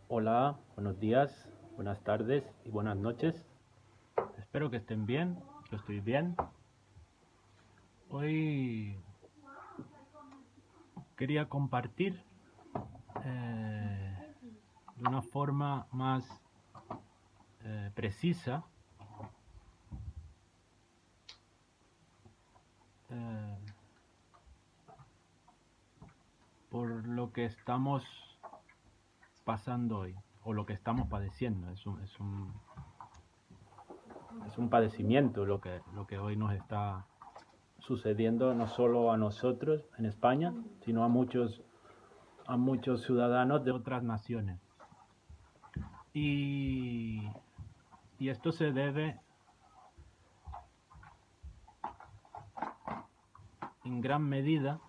Hola, buenos días, buenas tardes y buenas noches. Espero que estén bien, yo estoy bien. Hoy quería compartir de una forma más precisa eh, por lo que estamos pasando hoy o lo que estamos padeciendo. Es un padecimiento lo que hoy nos está sucediendo, no solo a nosotros en España, sino a muchos ciudadanos de otras naciones. Y, y esto se debe en gran medida,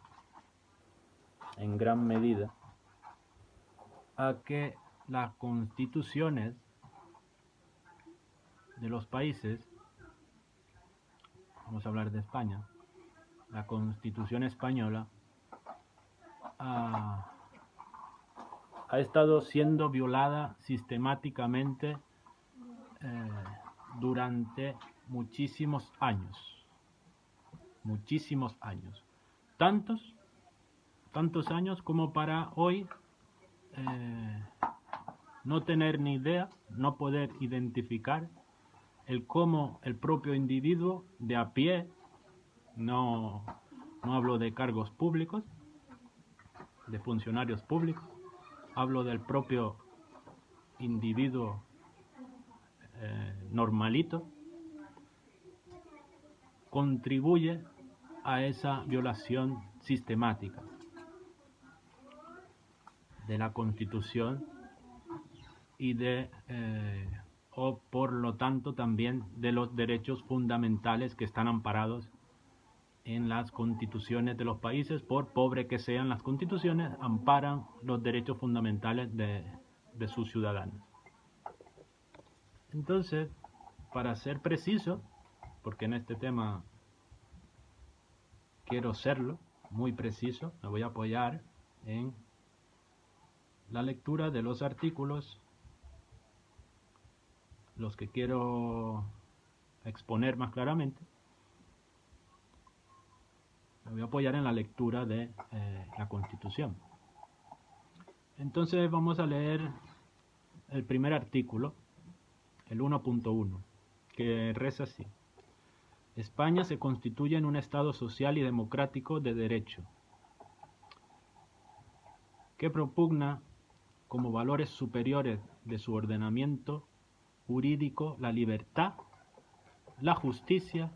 a que las constituciones de los países, vamos a hablar de España, la Constitución española ha, ha estado siendo violada sistemáticamente eh, durante muchísimos años, tantos, tantos años como para hoy eh, no tener ni idea, no poder identificar el cómo el propio individuo de a pie, no, no hablo de cargos públicos, de funcionarios públicos, hablo del propio individuo normalito, contribuye a esa violación sistemática de la Constitución y o por lo tanto también de los derechos fundamentales que están amparados en las constituciones de los países. Por pobre que sean las constituciones, amparan los derechos fundamentales de sus ciudadanos. Entonces, para ser preciso, porque en este tema quiero serlo muy preciso, me voy a apoyar en la lectura de los artículos, los que quiero exponer más claramente. Me voy a apoyar en la lectura de la Constitución. Entonces vamos a leer el primer artículo, el 1.1, que reza así: España se constituye en un Estado social y democrático de derecho, que propugna como valores superiores de su ordenamiento jurídico la libertad, la justicia,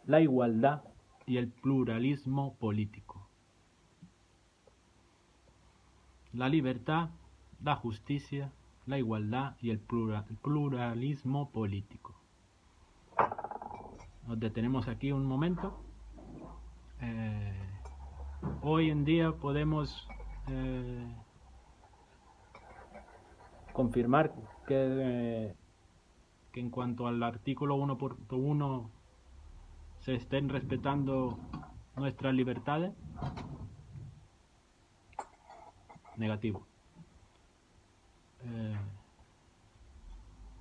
la igualdad y el pluralismo político. La libertad, la justicia, la igualdad y el pluralismo político. Nos detenemos aquí un momento. Hoy en día podemos confirmar que en cuanto al artículo 1.1 se estén respetando nuestras libertades. Negativo.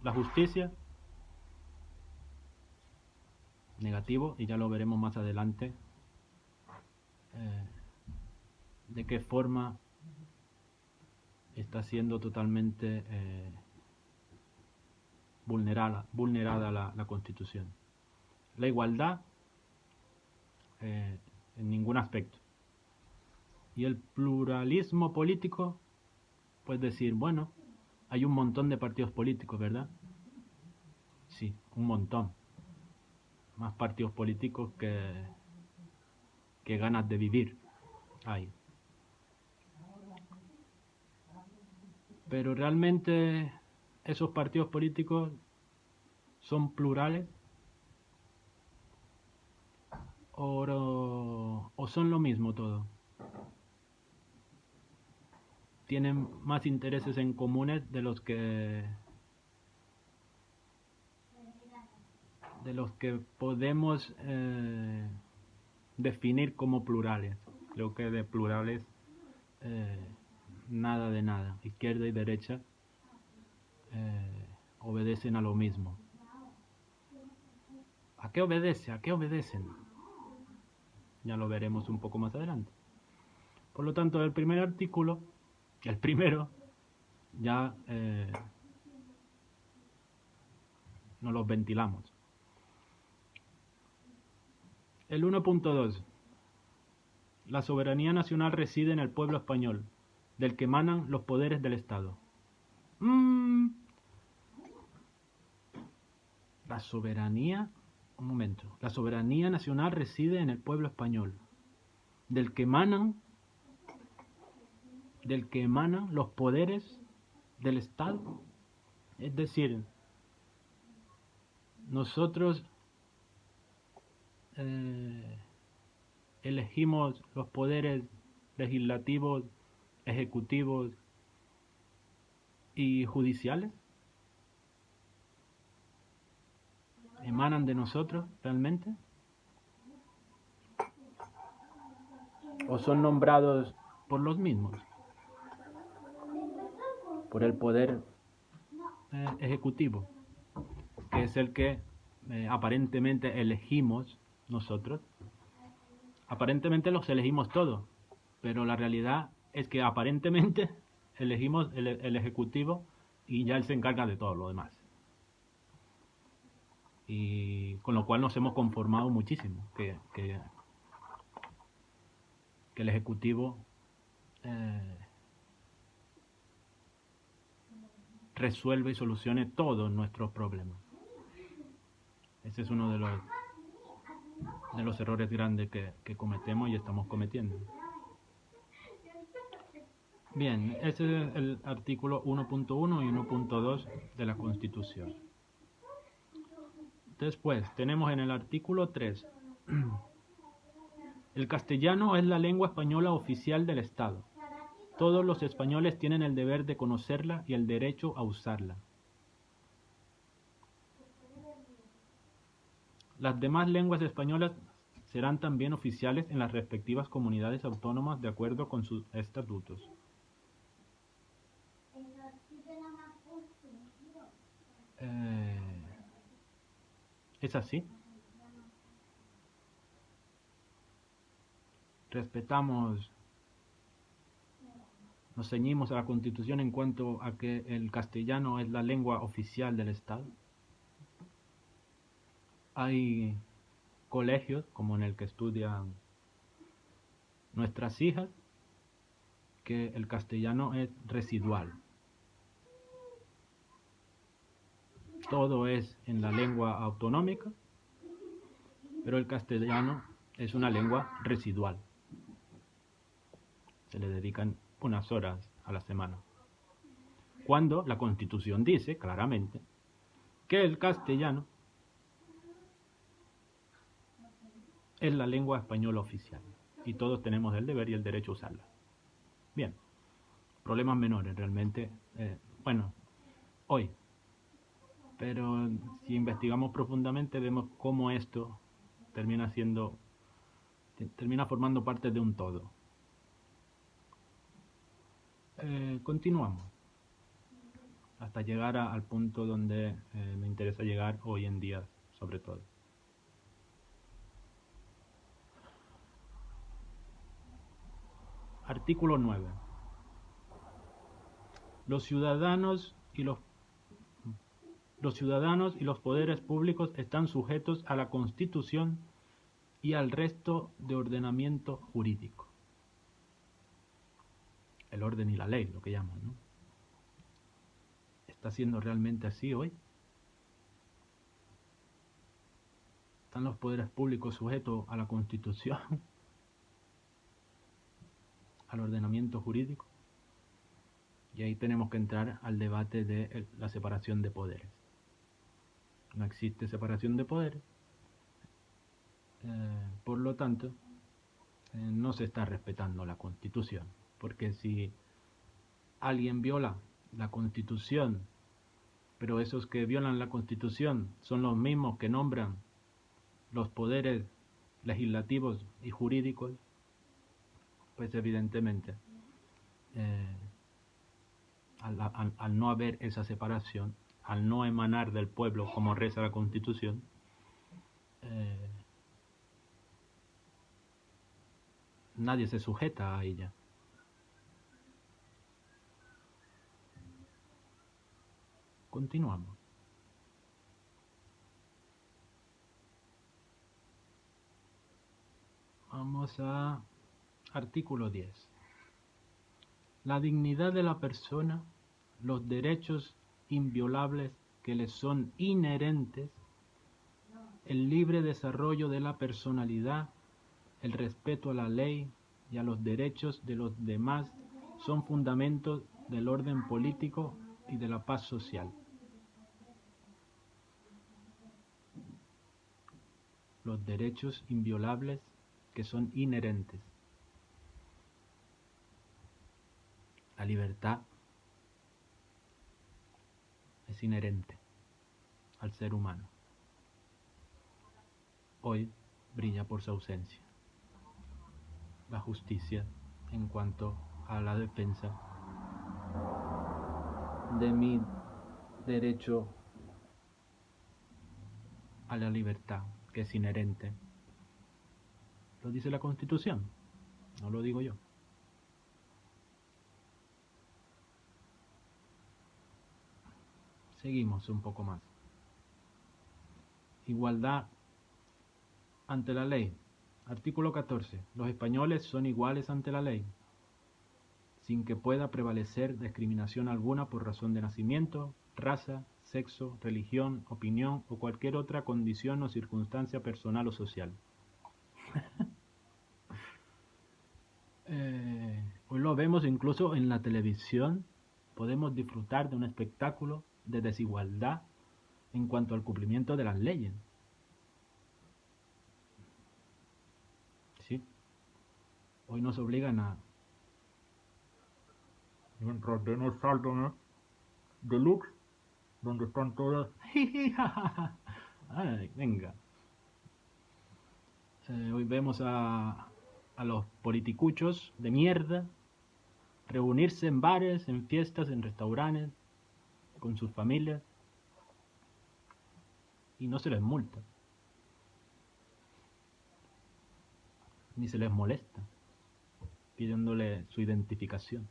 La justicia, negativo, y ya lo veremos más adelante de qué forma está siendo totalmente vulnerada la Constitución. La igualdad, en ningún aspecto. Y el pluralismo político, pues decir, bueno, hay un montón de partidos políticos, ¿verdad? Sí, un montón. Más partidos políticos que ganas de vivir hay. Pero realmente esos partidos políticos son plurales o son lo mismo todo. Tienen más intereses en comunes de los que podemos definir como plurales. Creo que de plurales nada de nada. Izquierda y derecha obedecen a lo mismo. ¿A qué obedece? ¿A qué obedecen? Ya lo veremos un poco más adelante. Por lo tanto, el primer artículo, el primero, ya nos los ventilamos. El 1.2. La soberanía nacional reside en el pueblo español, del que emanan los poderes del Estado. La soberanía, un momento, la soberanía nacional reside en el pueblo español, del que emanan los poderes del Estado. Es decir, nosotros elegimos los poderes legislativos, ejecutivos y judiciales. ¿Emanan de nosotros realmente? ¿O son nombrados por los mismos? Por el poder ejecutivo, que es el que aparentemente elegimos nosotros. Aparentemente los elegimos todos, pero la realidad es que aparentemente elegimos el ejecutivo y ya él se encarga de todo lo demás. Y con lo cual nos hemos conformado muchísimo, que el ejecutivo resuelve y solucione todos nuestros problemas. Ese es uno de los errores grandes que cometemos y estamos cometiendo. Bien, ese es el artículo 1.1 y 1.2 de la Constitución. Después tenemos en el artículo 3, el castellano es la lengua española oficial del Estado. Todos los españoles tienen el deber de conocerla y el derecho a usarla. Las demás lenguas españolas serán también oficiales en las respectivas comunidades autónomas de acuerdo con sus estatutos. ¿Es así? Respetamos, nos ceñimos a la Constitución en cuanto a que el castellano es la lengua oficial del Estado. Hay colegios, como en el que estudian nuestras hijas, que el castellano es residual. Todo es en la lengua autonómica, pero el castellano es una lengua residual. Se le dedican unas horas a la semana. Cuando la Constitución dice claramente que el castellano es la lengua española oficial y todos tenemos el deber y el derecho a usarla. Bien, problemas menores realmente, hoy. Pero si investigamos profundamente vemos cómo esto termina formando parte de un todo. Continuamos hasta llegar al punto donde me interesa llegar hoy en día, sobre todo. Artículo 9. Los ciudadanos y los poderes públicos están sujetos a la Constitución y al resto de ordenamiento jurídico. El orden y la ley, lo que llaman, ¿no? ¿Está siendo realmente así hoy? ¿Están los poderes públicos sujetos a la Constitución? ¿Al ordenamiento jurídico? Y ahí tenemos que entrar al debate de la separación de poderes. No existe separación de poderes. Por lo tanto, no se está respetando la Constitución. Porque si alguien viola la Constitución, pero esos que violan la Constitución son los mismos que nombran los poderes legislativos y jurídicos, pues evidentemente al no haber esa separación, al no emanar del pueblo como reza la Constitución, nadie se sujeta a ella. Continuamos. Vamos a artículo 10. La dignidad de la persona, los derechos inviolables que le son inherentes, el libre desarrollo de la personalidad, el respeto a la ley y a los derechos de los demás son fundamentos del orden político y de la paz social. Los derechos inviolables que son inherentes. La libertad es inherente al ser humano. Hoy brilla por su ausencia. La justicia en cuanto a la defensa de mi derecho a la libertad, que es inherente. Lo dice la Constitución, no lo digo yo. Seguimos un poco más. Igualdad ante la ley. Artículo 14. Los españoles son iguales ante la ley, sin que pueda prevalecer discriminación alguna por razón de nacimiento, raza, sexo, religión, opinión o cualquier otra condición o circunstancia personal o social. Hoy lo vemos incluso en la televisión. Podemos disfrutar de un espectáculo de desigualdad en cuanto al cumplimiento de las leyes. ¿Sí? Hoy nos obligan a... Mientras de no salto, ¿no? Deluxe, donde están todas... Ay, venga. Hoy vemos a los politicuchos de mierda reunirse en bares, en fiestas, en restaurantes, con sus familias, y no se les multa, ni se les molesta, pidiéndole su identificación.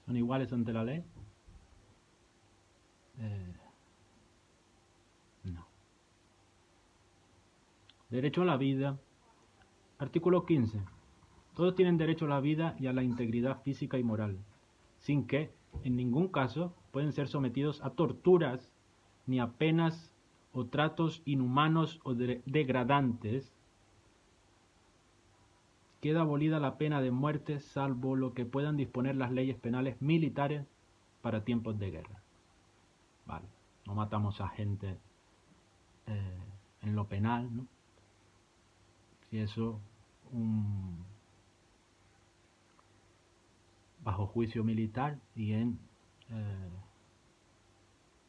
¿Son iguales ante la ley? No. Derecho a la vida. Artículo 15. Todos tienen derecho a la vida y a la integridad física y moral, sin que, en ningún caso, pueden ser sometidos a torturas, ni a penas o tratos inhumanos o degradantes. Queda abolida la pena de muerte, salvo lo que puedan disponer las leyes penales militares para tiempos de guerra. Vale, no matamos a gente en lo penal, ¿no? Si eso, bajo juicio militar y en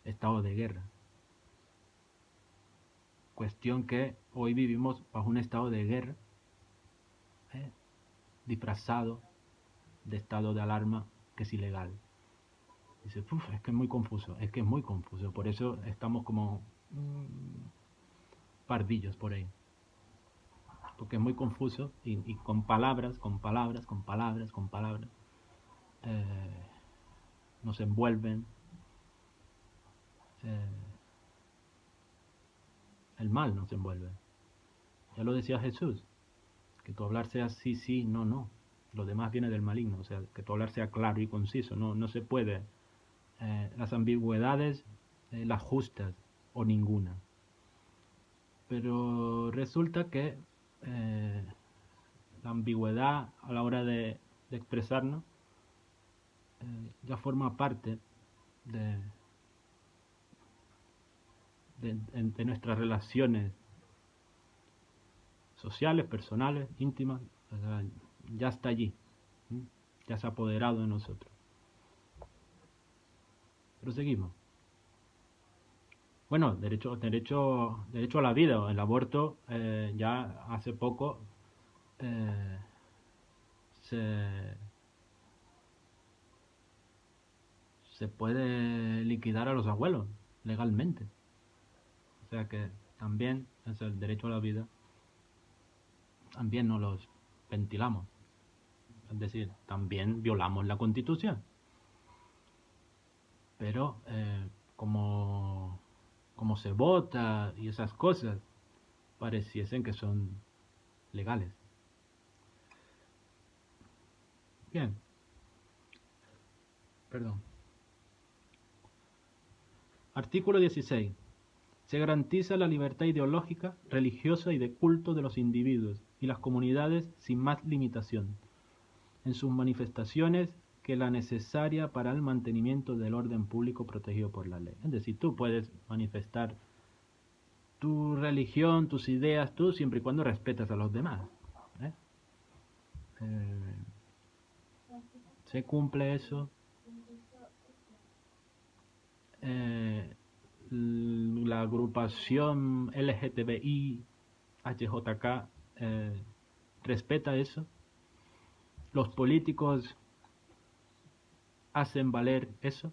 estado de guerra. Cuestión que hoy vivimos bajo un estado de guerra, disfrazado de estado de alarma, que es ilegal. Dice, es que es muy confuso, por eso estamos como pardillos por ahí, porque es muy confuso y con palabras nos envuelven el mal, nos envuelve. Ya lo decía Jesús, que tu hablar sea sí, sí, no, no. Lo demás viene del maligno, o sea, que tu hablar sea claro y conciso, no se puede. Las ambigüedades, las justas o ninguna. Pero resulta que la ambigüedad a la hora de expresarnos ya forma parte de nuestras relaciones sociales, personales, íntimas. O sea, ya está allí, ya se ha apoderado de nosotros. Pero seguimos. Bueno, derecho a la vida. El aborto ya hace poco se se puede liquidar a los abuelos legalmente. O sea que también es el derecho a la vida, también no los ventilamos. Es decir, también violamos la Constitución. Pero como se vota y esas cosas, pareciesen que son legales. Bien. Perdón. Artículo 16. Se garantiza la libertad ideológica, religiosa y de culto de los individuos y las comunidades sin más limitación, en sus manifestaciones que la necesaria para el mantenimiento del orden público protegido por la ley. Es decir, tú puedes manifestar tu religión, tus ideas, tú siempre y cuando respetas a los demás. ¿eh? Se cumple eso. La agrupación LGTBI HJK respeta eso. Los políticos hacen valer eso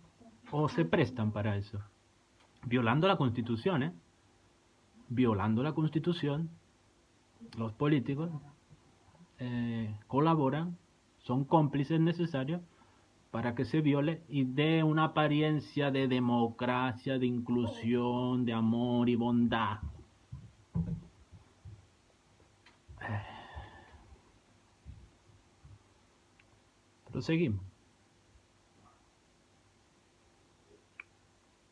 o se prestan para eso, violando la Constitución, violando la Constitución. Los políticos colaboran, son cómplices necesarios para que se viole y dé una apariencia de democracia, de inclusión, de amor y bondad. Proseguimos.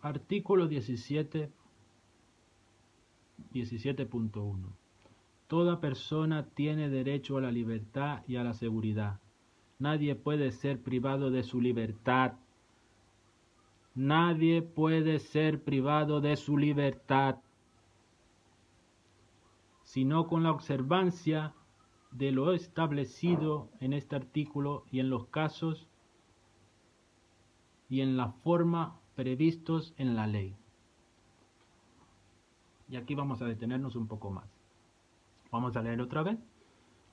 Artículo 17.1. Toda persona tiene derecho a la libertad y a la seguridad. Nadie puede ser privado de su libertad. Nadie puede ser privado de su libertad, sino con la observancia de lo establecido en este artículo y en los casos y en la forma previstos en la ley. Y aquí vamos a detenernos un poco más. Vamos a leer otra vez.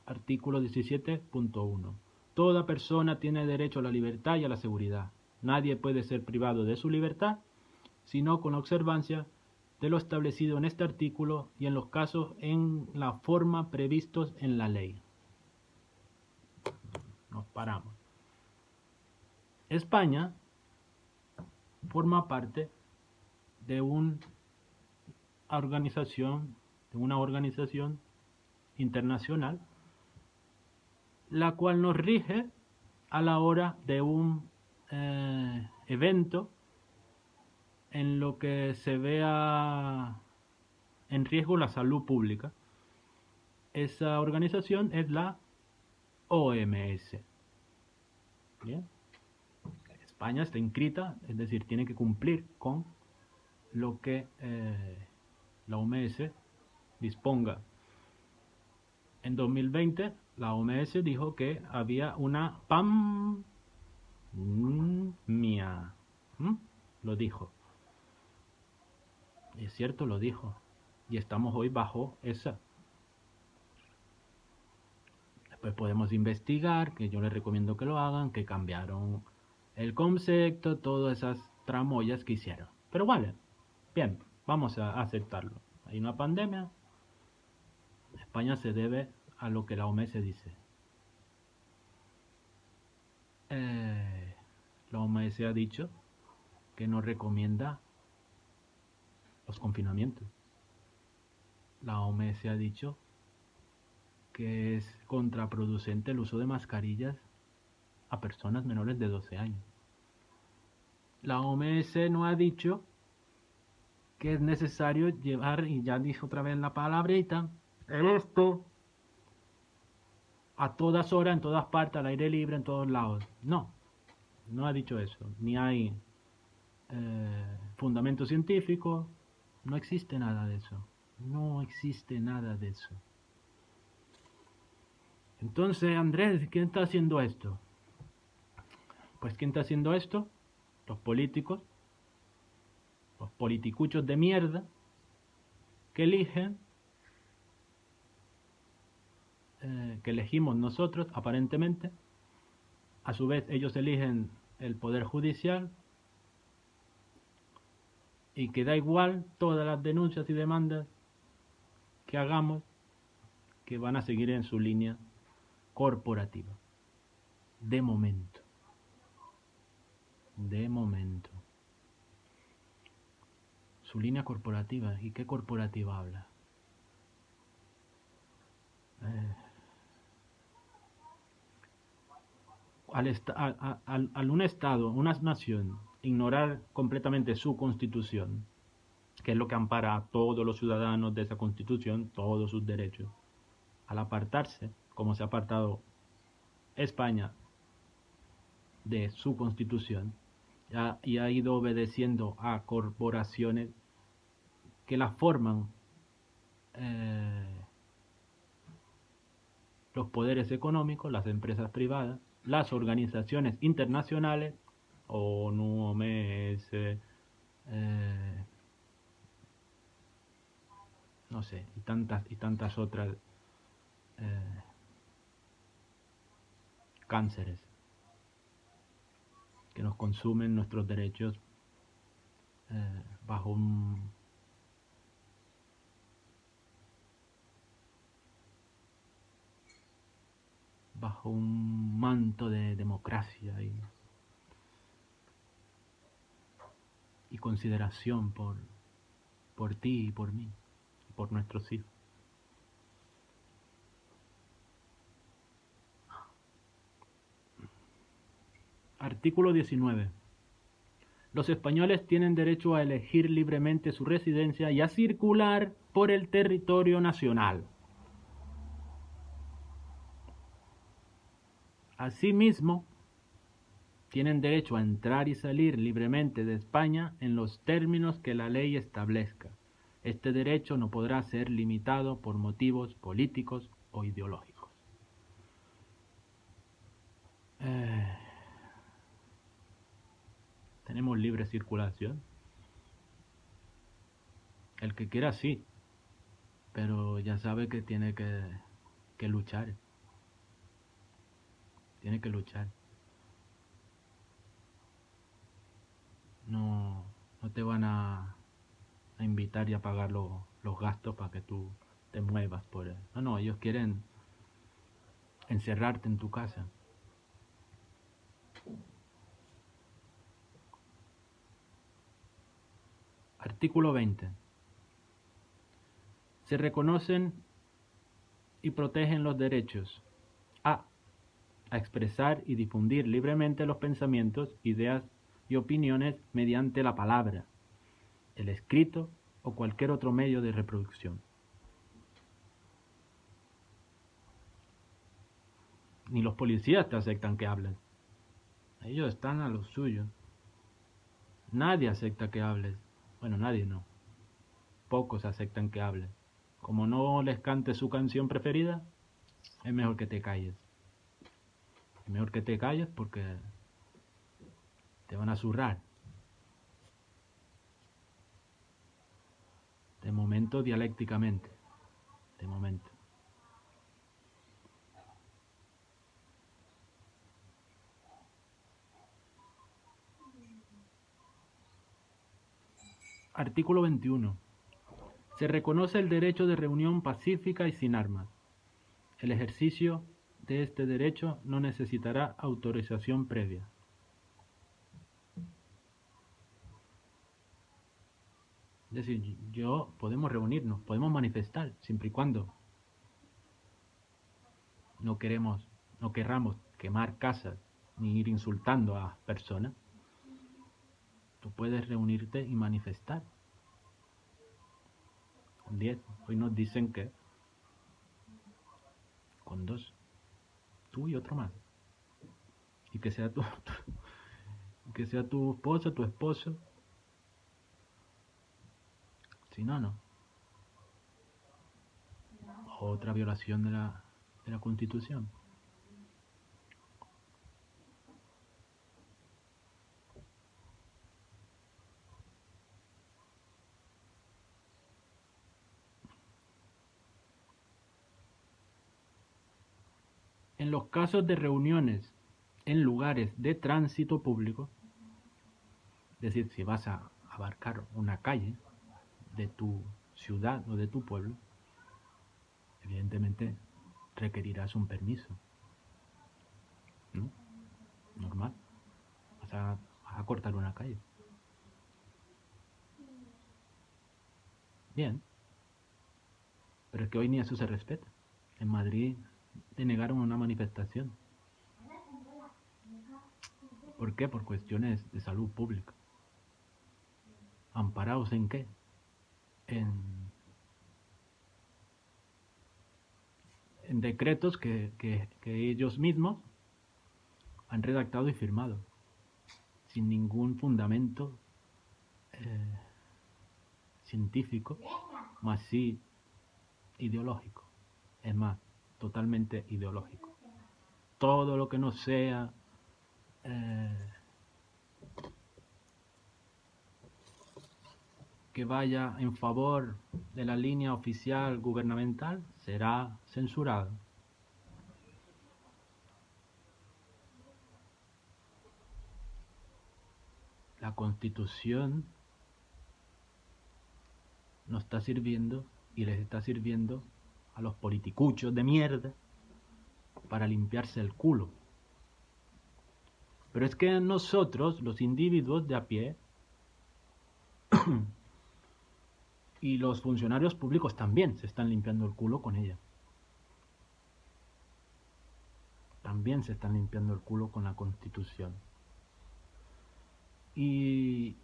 Artículo 17.1. Toda persona tiene derecho a la libertad y a la seguridad. Nadie puede ser privado de su libertad, sino con la observancia de lo establecido en este artículo y en los casos en la forma previstos en la ley. Nos paramos. España forma parte de una organización internacional, la cual nos rige a la hora de un evento en lo que se vea en riesgo la salud pública. Esa organización es la OMS. ¿Bien? España está inscrita, es decir, tiene que cumplir con lo que la OMS disponga. En 2020 la OMS dijo que había una pandemia. Lo dijo. Es cierto, lo dijo. Y estamos hoy bajo esa. Después podemos investigar, que yo les recomiendo que lo hagan, que cambiaron el concepto, todas esas tramoyas que hicieron. Pero vale, bien, vamos a aceptarlo. Hay una pandemia. España se debe a lo que la OMS dice. La OMS ha dicho que no recomienda los confinamientos. La OMS ha dicho que es contraproducente el uso de mascarillas a personas menores de 12 años. La OMS no ha dicho que es necesario llevar, y ya dijo otra vez la palabrita, esto a todas horas, en todas partes, al aire libre, en todos lados. No, no ha dicho eso. Ni hay fundamento científico, no existe nada de eso. No existe nada de eso. Entonces, Andrés, ¿quién está haciendo esto? Pues ¿quién está haciendo esto? Los políticos, los politicuchos de mierda, que eligen, que elegimos nosotros, aparentemente. A su vez, ellos eligen el poder judicial, y que da igual todas las denuncias y demandas que hagamos, que van a seguir en su línea corporativa. De momento. De momento. Su línea corporativa. ¿Y qué corporativa habla? Al un Estado, una nación, ignorar completamente su constitución, que es lo que ampara a todos los ciudadanos de esa constitución, todos sus derechos, al apartarse, como se ha apartado España de su constitución, y ha ido obedeciendo a corporaciones que la forman los poderes económicos, las empresas privadas, las organizaciones internacionales, ONU, OMS, no sé, y tantas otras cánceres que nos consumen nuestros derechos bajo un manto de democracia y consideración por ti y por mí, y por nuestros hijos. Artículo 19. Los españoles tienen derecho a elegir libremente su residencia y a circular por el territorio nacional. Asimismo, tienen derecho a entrar y salir libremente de España en los términos que la ley establezca. Este derecho no podrá ser limitado por motivos políticos o ideológicos. Tenemos libre circulación. El que quiera sí, pero ya sabe que tiene que luchar. Tiene que luchar. No te van a invitar y a pagar los gastos para que tú te muevas por él. No, ellos quieren encerrarte en tu casa. Artículo 20. Se reconocen y protegen los derechos a expresar y difundir libremente los pensamientos, ideas y opiniones mediante la palabra, el escrito o cualquier otro medio de reproducción. Ni los policías te aceptan que hables. Ellos están a lo suyo. Nadie acepta que hables. Bueno, nadie no. Pocos aceptan que hables. Como no les cantes su canción preferida, es mejor que te calles. Es mejor que te calles porque te van a zurrar. De momento, dialécticamente. De momento. Artículo 21. Se reconoce el derecho de reunión pacífica y sin armas. El ejercicio de este derecho no necesitará autorización previa. Es decir, podemos reunirnos, podemos manifestar, siempre y cuando no querramos quemar casas ni ir insultando a personas. Tú puedes reunirte y manifestar. Con 10, hoy nos dicen que con 2, tú y otro más. Y que sea tu esposa, tu esposo. Si no, no. Otra violación de la Constitución. En los casos de reuniones en lugares de tránsito público, es decir, si vas a abarcar una calle de tu ciudad o de tu pueblo, evidentemente requerirás un permiso, ¿no? Normal. Vas a cortar una calle. Bien. Pero es que hoy ni eso se respeta. En Madrid denegaron una manifestación. ¿Por qué? Por cuestiones de salud pública. ¿Amparados en qué? En decretos que ellos mismos han redactado y firmado, sin ningún fundamento científico, más sí ideológico. Es más, totalmente ideológico. Todo lo que no sea que vaya en favor de la línea oficial gubernamental será censurado. La Constitución nos está sirviendo y les está sirviendo a los politicuchos de mierda para limpiarse el culo. Pero es que nosotros, los individuos de a pie, y los funcionarios públicos también se están limpiando el culo con ella. También se están limpiando el culo con la Constitución. Y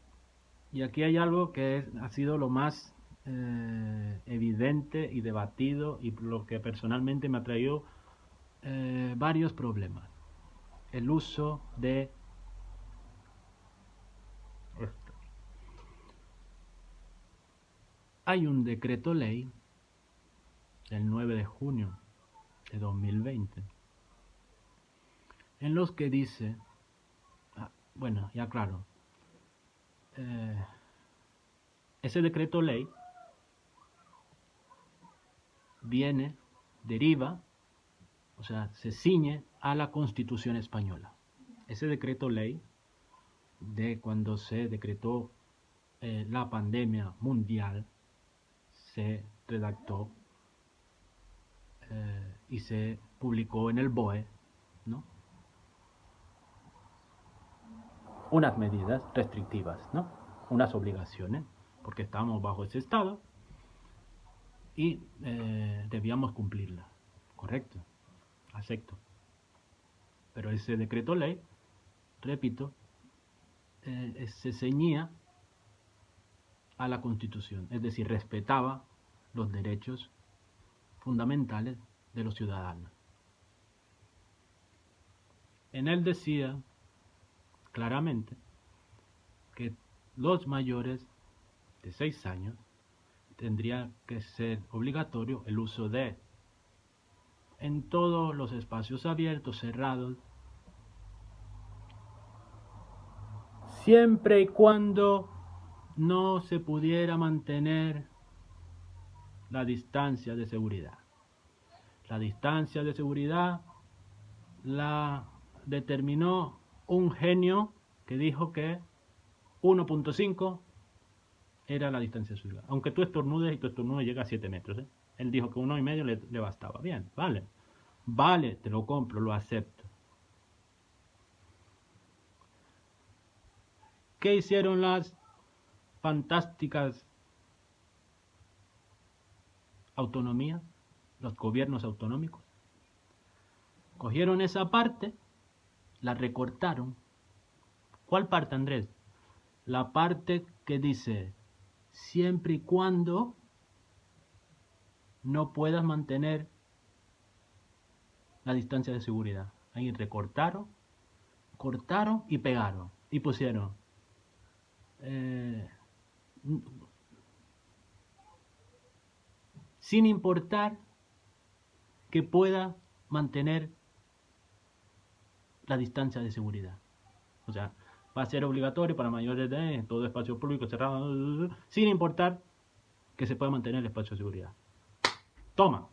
aquí hay algo que ha sido lo más evidente y debatido, y lo que personalmente me ha traído varios problemas. El uso de esto. Hay un decreto ley del 9 de junio de 2020 en los que dice, bueno, ya claro, ese decreto ley deriva, o sea, se ciñe a la Constitución española. Ese decreto ley de cuando se decretó la pandemia mundial se redactó y se publicó en el BOE, ¿no? Unas medidas restrictivas, ¿no? Unas obligaciones, porque estábamos bajo ese estado y debíamos cumplirlas, correcto, acepto. Pero ese decreto ley, repito, se ceñía a la Constitución, es decir, respetaba los derechos fundamentales de los ciudadanos. En él decía claramente que los mayores de 6 años tendría que ser obligatorio el uso de, en todos los espacios abiertos, cerrados, siempre y cuando no se pudiera mantener la distancia de seguridad. La distancia de seguridad la determinó un genio que dijo que 1.5 era la distancia de seguridad. Aunque tú estornudes y tu estornudo llega a 7 metros. Él dijo que 1,5 le bastaba. Bien, vale. Vale, te lo compro, lo acepto. ¿Qué hicieron las fantásticas autonomías, los gobiernos autonómicos? Cogieron esa parte, la recortaron. ¿Cuál parte, Andrés? La parte que dice, siempre y cuando no puedas mantener la distancia de seguridad. Ahí recortaron, cortaron y pegaron. Y pusieron sin importar que pueda mantener la distancia de seguridad. O sea, va a ser obligatorio para mayores de edad en todo espacio público cerrado, sin importar que se pueda mantener el espacio de seguridad. Toma,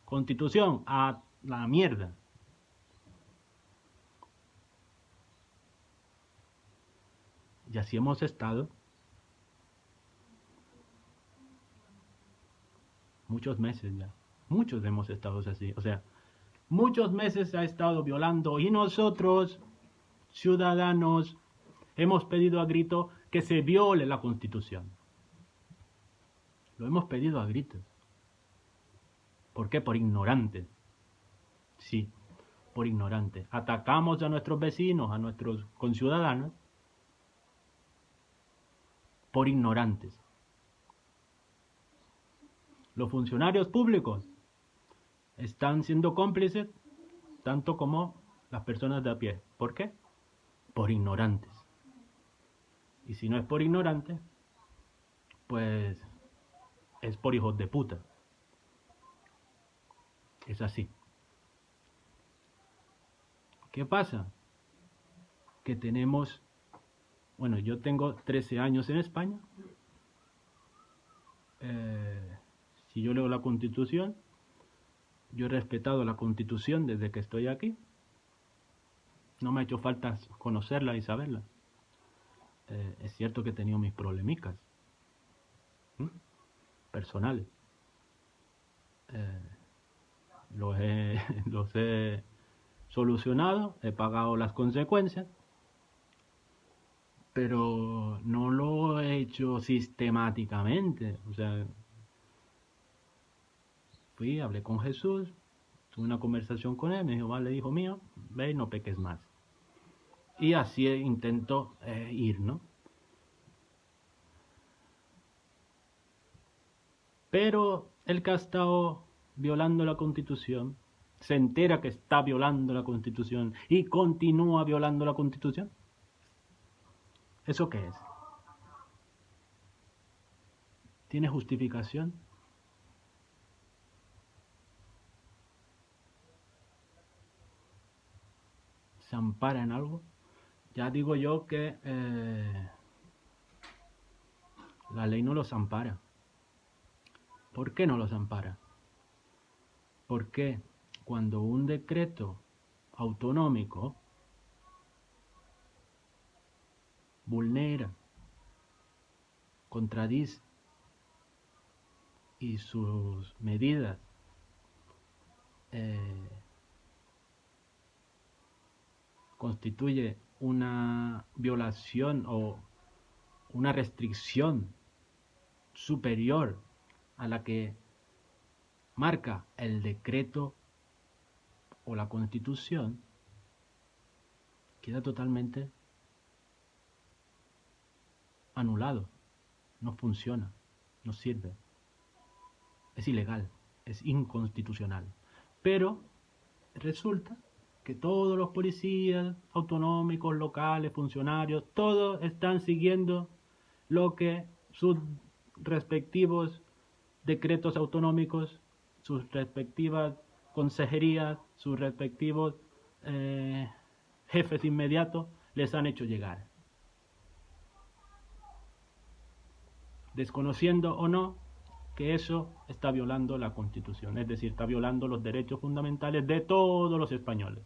Constitución a la mierda. Y así hemos estado muchos meses ya. Muchos hemos estado así. O sea, muchos meses se ha estado violando y nosotros, ciudadanos, hemos pedido a grito que se viole la Constitución. Lo hemos pedido a gritos. ¿Por qué? Por ignorantes. Sí, por ignorantes. Atacamos a nuestros vecinos, a nuestros conciudadanos, por ignorantes. Los funcionarios públicos están siendo cómplices tanto como las personas de a pie. ¿Por qué? Por ignorantes. Y si no es por ignorantes, pues es por hijos de puta. Es así. ¿Qué pasa? Que tenemos, bueno, yo tengo 13 años en España. Si yo leo la Constitución, yo he respetado la Constitución desde que estoy aquí. No me ha hecho falta conocerla y saberla. Es cierto que he tenido mis problemicas personales. Los he solucionado, he pagado las consecuencias, pero no lo he hecho sistemáticamente. O sea, fui, hablé con Jesús, tuve una conversación con él, me dijo, vale, hijo mío, ve y no peques más. Y así intento ir, ¿no? Pero el que ha estado violando la Constitución, se entera que está violando la Constitución y continúa violando la Constitución. ¿Eso qué es? ¿Tiene justificación? ¿Se ampara en algo? Ya digo yo que la ley no los ampara. ¿Por qué no los ampara? Porque cuando un decreto autonómico vulnera, contradice y sus medidas constituye una violación o una restricción superior a la que marca el decreto o la Constitución, queda totalmente anulado, no funciona, no sirve, es ilegal, es inconstitucional. Pero resulta que todos los policías autonómicos, locales, funcionarios, todos están siguiendo lo que sus respectivos decretos autonómicos, sus respectivas consejerías, sus respectivos jefes inmediatos les han hecho llegar. Desconociendo o no que eso está violando la Constitución, es decir, está violando los derechos fundamentales de todos los españoles.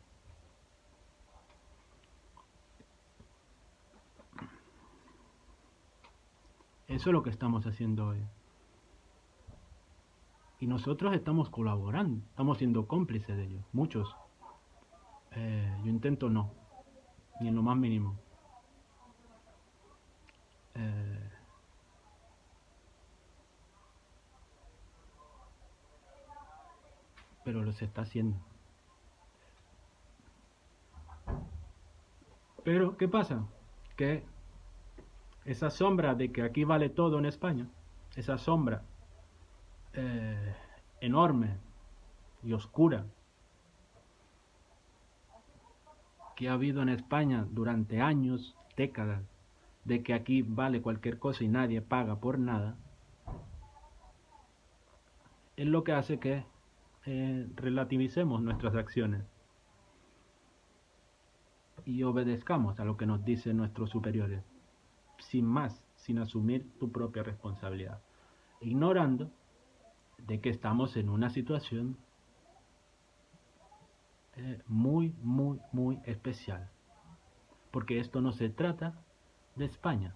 Eso es lo que estamos haciendo hoy. Y nosotros estamos colaborando, estamos siendo cómplices de ellos, muchos. Yo intento no, ni en lo más mínimo. Pero lo se está haciendo. Pero, ¿qué pasa? Que esa sombra de que aquí vale todo en España, esa sombra enorme y oscura que ha habido en España durante años, décadas, de que aquí vale cualquier cosa y nadie paga por nada, es lo que hace que relativicemos nuestras acciones y obedezcamos a lo que nos dicen nuestros superiores, sin más, sin asumir tu propia responsabilidad, ignorando de que estamos en una situación muy, muy, muy especial, porque esto no se trata de España,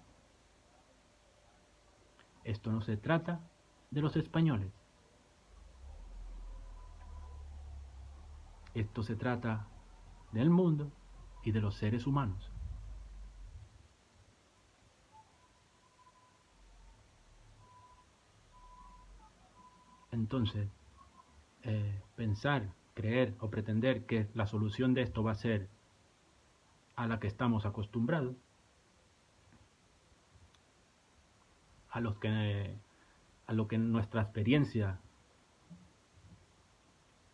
esto no se trata de los españoles, Esto se trata del mundo y de los seres humanos. Entonces, pensar, creer o pretender que la solución de esto va a ser a la que estamos acostumbrados, a lo que nuestra experiencia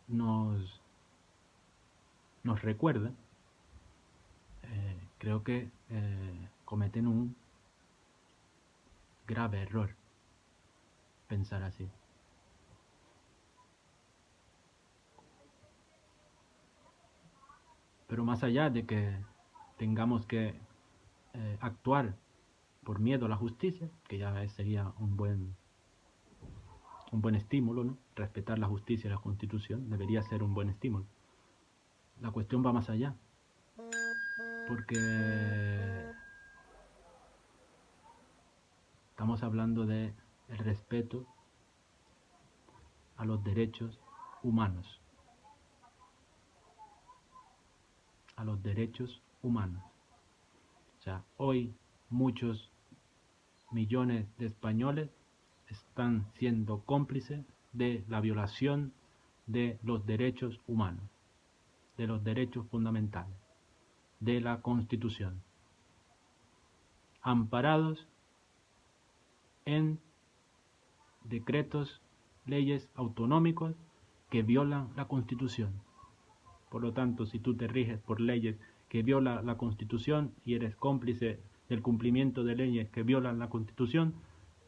nos recuerda, creo que cometen un grave error pensar así. Pero más allá de que tengamos que actuar por miedo a la justicia, que ya sería un buen estímulo, ¿no? Respetar la justicia y la Constitución debería ser un buen estímulo. La cuestión va más allá, porque estamos hablando de el respeto a los derechos humanos, a los derechos humanos. O sea, hoy muchos millones de españoles están siendo cómplices de la violación de los derechos humanos, de los derechos fundamentales, de la Constitución, amparados en decretos, leyes autonómicos que violan la Constitución. Por lo tanto, si tú te riges por leyes que violan la Constitución y eres cómplice del cumplimiento de leyes que violan la Constitución,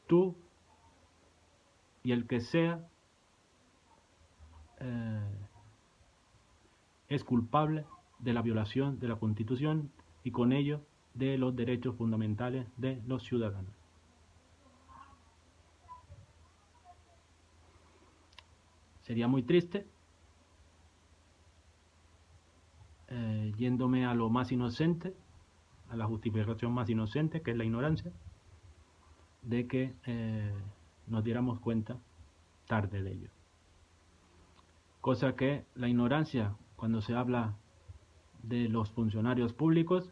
tú y el que sea es culpable de la violación de la Constitución y con ello de los derechos fundamentales de los ciudadanos. Sería muy triste, yéndome a lo más inocente, a la justificación más inocente, que es la ignorancia, de que nos diéramos cuenta tarde de ello. Cosa que la ignorancia, cuando se habla de los funcionarios públicos,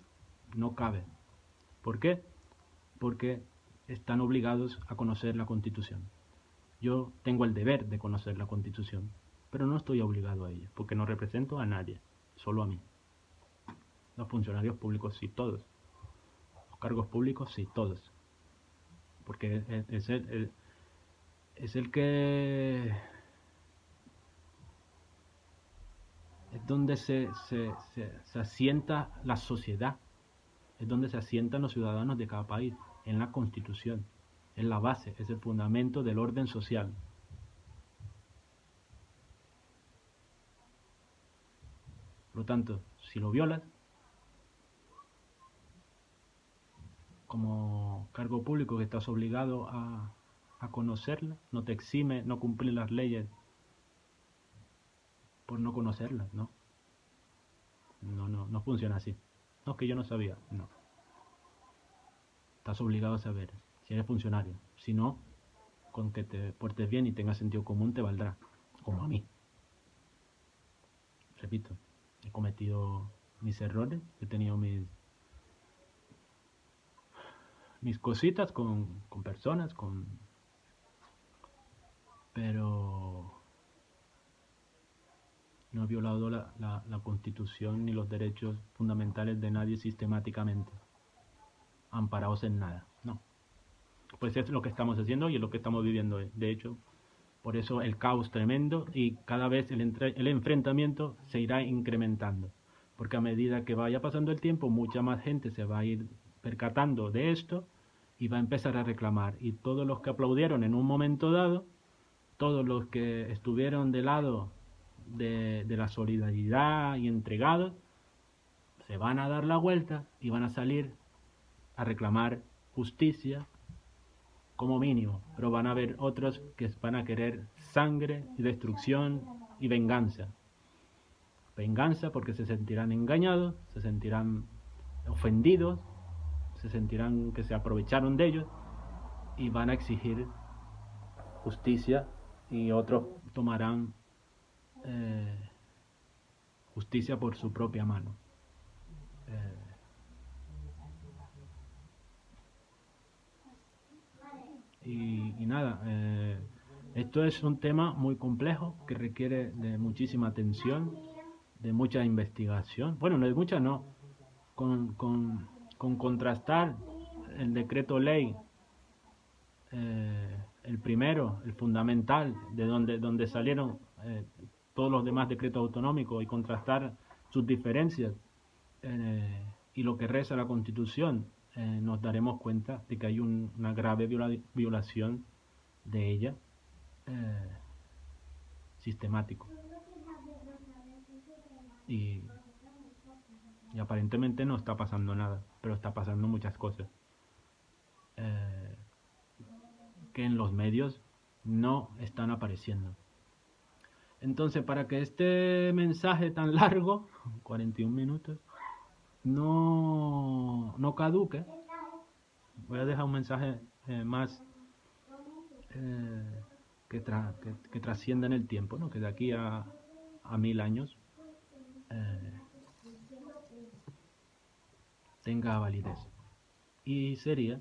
no cabe. ¿Por qué? Porque están obligados a conocer la Constitución. Yo tengo el deber de conocer la Constitución, pero no estoy obligado a ella, porque no represento a nadie, solo a mí. Los funcionarios públicos sí, todos. Los cargos públicos sí, todos. Porque es el que... es donde se asienta la sociedad, es donde se asientan los ciudadanos de cada país, en la Constitución. Es la base, es el fundamento del orden social. Por lo tanto, si lo violas, como cargo público que estás obligado a conocerla, no te exime no cumplir las leyes por no conocerlas, ¿no? No funciona así. No, es que yo no sabía, no. Estás obligado a saber, si eres funcionario. Si no, con que te portes bien y tengas sentido común te valdrá, como a mí. Repito, he cometido mis errores, he tenido mis cositas con personas, pero no he violado la Constitución ni los derechos fundamentales de nadie sistemáticamente, amparados en nada, no. Pues es lo que estamos haciendo y es lo que estamos viviendo. De hecho, por eso el caos tremendo y cada vez el enfrentamiento se irá incrementando. Porque a medida que vaya pasando el tiempo, mucha más gente se va a ir percatando de esto y va a empezar a reclamar. Y todos los que aplaudieron en un momento dado, todos los que estuvieron del lado de la solidaridad y entregados, se van a dar la vuelta y van a salir a reclamar justicia como mínimo, pero van a haber otros que van a querer sangre y destrucción y venganza. Venganza porque se sentirán engañados, se sentirán ofendidos, se sentirán que se aprovecharon de ellos y van a exigir justicia y otros tomarán justicia por su propia mano. Y nada, esto es un tema muy complejo que requiere de muchísima atención, de mucha investigación. Bueno, no de mucha, no. Con contrastar el decreto ley, el primero, el fundamental, de donde salieron todos los demás decretos autonómicos, y contrastar sus diferencias y lo que reza la Constitución, nos daremos cuenta de que hay una grave violación de ella, sistemático. Y aparentemente no está pasando nada, pero está pasando muchas cosas que en los medios no están apareciendo. Entonces, para que este mensaje tan largo, 41 minutos, no caduque, voy a dejar un mensaje más que trascienda en el tiempo, ¿no? Que de aquí a 1000 años tenga validez. Y sería,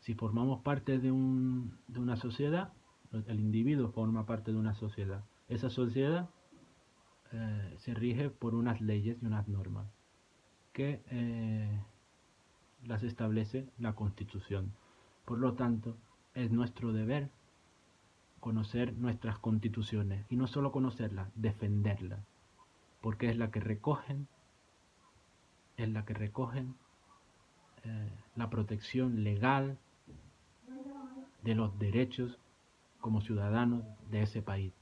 si formamos parte de una sociedad, el individuo forma parte de una sociedad. Esa sociedad se rige por unas leyes y unas normas que las establece la Constitución. Por lo tanto, es nuestro deber conocer nuestras constituciones, y no solo conocerlas, defenderlas, porque es la que recogen la protección legal de los derechos como ciudadanos de ese país.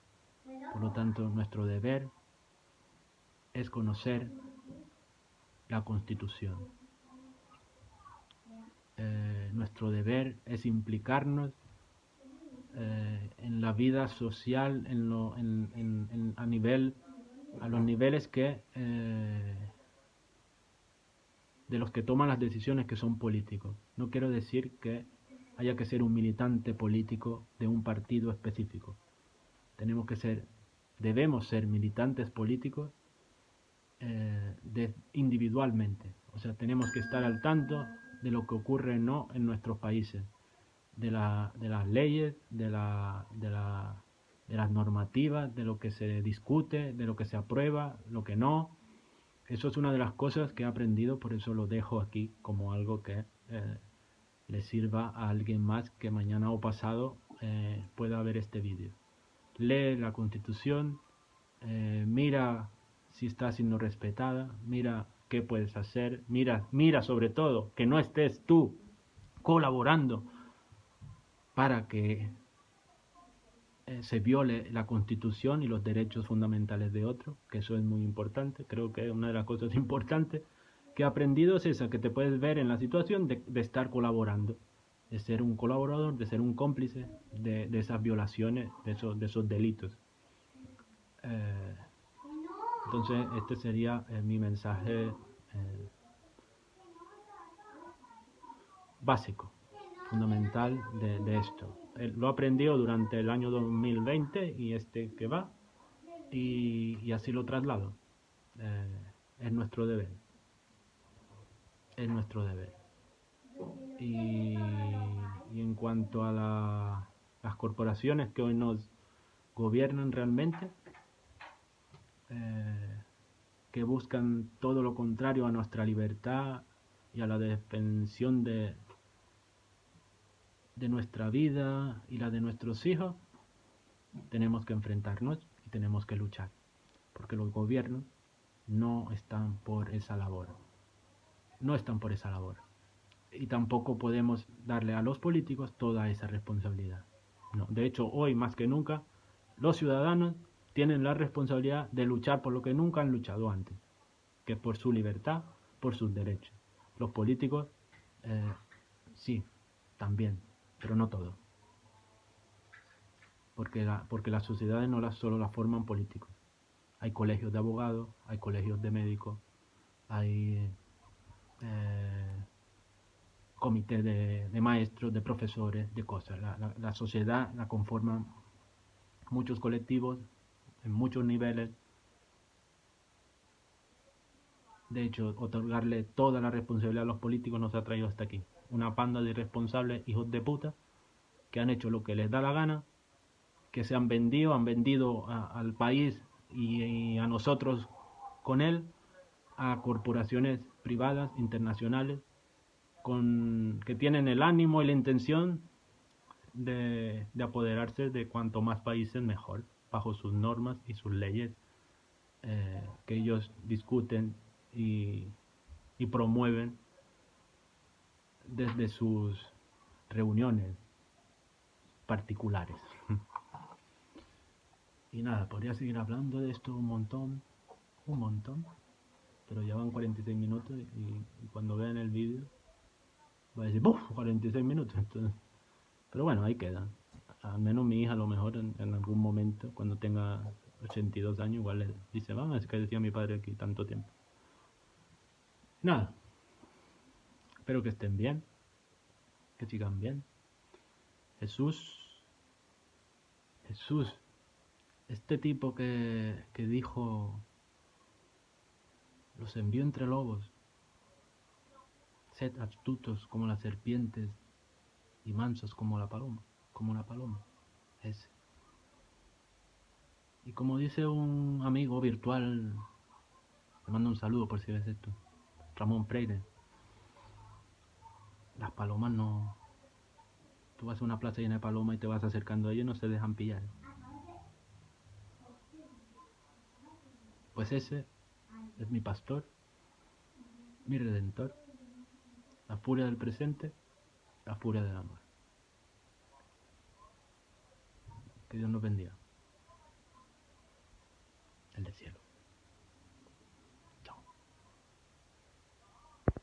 Por lo tanto, nuestro deber es conocer la Constitución. Nuestro deber es implicarnos en la vida social, a los niveles de los que toman las decisiones, que son políticos. No quiero decir que haya que ser un militante político de un partido específico. Debemos ser militantes políticos individualmente. O sea, tenemos que estar al tanto de lo que ocurre no en nuestros países, de las leyes, de las normativas, de lo que se discute, de lo que se aprueba, lo que no. Eso es una de las cosas que he aprendido, por eso lo dejo aquí como algo que le sirva a alguien más que mañana o pasado pueda ver este vídeo. Lee la Constitución, mira si está siendo respetada, mira qué puedes hacer, mira sobre todo que no estés tú colaborando para que se viole la Constitución y los derechos fundamentales de otros, que eso es muy importante. Creo que una de las cosas importantes que he aprendido es esa, que te puedes ver en la situación de estar colaborando, de ser un colaborador, de ser un cómplice de esas violaciones, de esos delitos. Entonces este sería mi mensaje básico, fundamental de esto. Lo he aprendido durante el año 2020 y este que va, y así lo traslado. Es nuestro deber. Es nuestro deber. Y en cuanto a las corporaciones que hoy nos gobiernan realmente, que buscan todo lo contrario a nuestra libertad y a la defensión de nuestra vida y la de nuestros hijos, tenemos que enfrentarnos y tenemos que luchar, porque los gobiernos no están por esa labor. No están por esa labor. Y tampoco podemos darle a los políticos toda esa responsabilidad. No. De hecho, hoy más que nunca, los ciudadanos tienen la responsabilidad de luchar por lo que nunca han luchado antes, que es por su libertad, por sus derechos. Los políticos, sí, también, pero no todo. Porque las sociedades no solo las forman políticos. Hay colegios de abogados, hay colegios de médicos, hay comités de maestros, de profesores, de cosas. La sociedad la conforman muchos colectivos, en muchos niveles. De hecho, otorgarle toda la responsabilidad a los políticos nos ha traído hasta aquí. Una panda de irresponsables hijos de puta que han hecho lo que les da la gana, que se han vendido al país y a nosotros con él, a corporaciones privadas, internacionales, que tienen el ánimo y la intención de apoderarse de cuanto más países mejor, bajo sus normas y sus leyes que ellos discuten y promueven desde sus reuniones particulares. Y nada, podría seguir hablando de esto un montón, pero ya van 46 minutos y cuando vean el vídeo va a decir, ¡buf! 46 minutos. Entonces, pero bueno, ahí queda. Al menos mi hija a lo mejor en algún momento, cuando tenga 82 años, igual le dice, vamos, es que decía mi padre aquí tanto tiempo. Nada, espero que estén bien, que sigan bien. Jesús, este tipo que dijo, los envió entre lobos, sed astutos como las serpientes y mansos como la paloma, ese. Y como dice un amigo virtual, le mando un saludo por si ves esto, Ramón Freire, las palomas no... Tú vas a una plaza llena de palomas y te vas acercando a ellos y no se dejan pillar. Pues ese es mi pastor, mi redentor, la furia del presente, la furia del amor. Que Dios nos bendiga. El del cielo.